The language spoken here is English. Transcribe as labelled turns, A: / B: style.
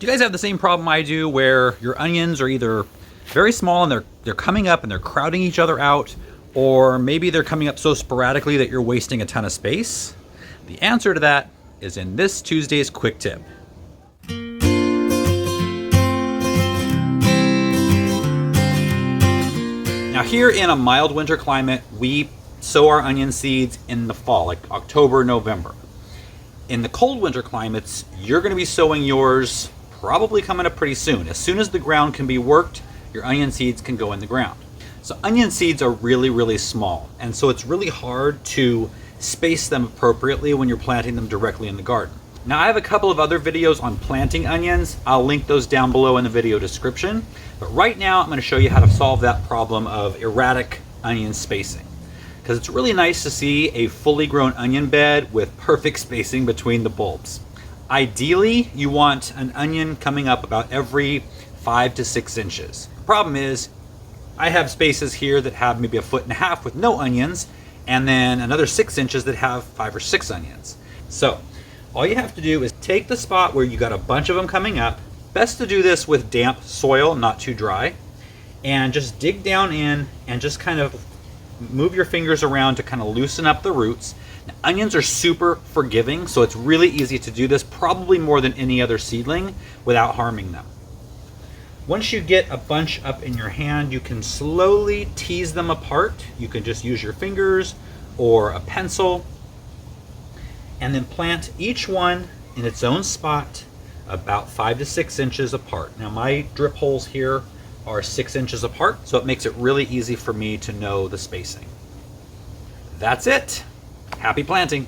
A: Do you guys have the same problem I do where your onions are either very small and they're coming up and they're crowding each other out, or maybe they're coming up so sporadically that you're wasting a ton of space? The answer to that is in this Tuesday's quick tip. Now here in a mild winter climate, we sow our onion seeds in the fall, like October, November. In the cold winter climates, you're gonna be sowing yours probably coming up pretty soon. As soon as the ground can be worked, your onion seeds can go in the ground. So onion seeds are really, really small, and so it's really hard to space them appropriately when you're planting them directly in the garden. Now I have a couple of other videos on planting onions. I'll link those down below in the video description. But right now I'm going to show you how to solve that problem of erratic onion spacing. Because it's really nice to see a fully grown onion bed with perfect spacing between the bulbs. Ideally, you want an onion coming up about every 5 to 6 inches. The problem is, I have spaces here that have maybe 1.5 feet with no onions, and then another 6 inches that have 5 or 6 onions. So, all you have to do is take the spot where you got a bunch of them coming up. Best to do this with damp soil, not too dry, and just dig down in and just kind of move your fingers around to kind of loosen up the roots. Now, onions are super forgiving, so it's really easy to do this, probably more than any other seedling, without harming them. Once you get a bunch up in your hand, you can slowly tease them apart. You can just use your fingers or a pencil, and then plant each one in its own spot about 5 to 6 inches apart. Now my drip holes here are 6 inches apart, so it makes it really easy for me to know the spacing. That's it. Happy planting.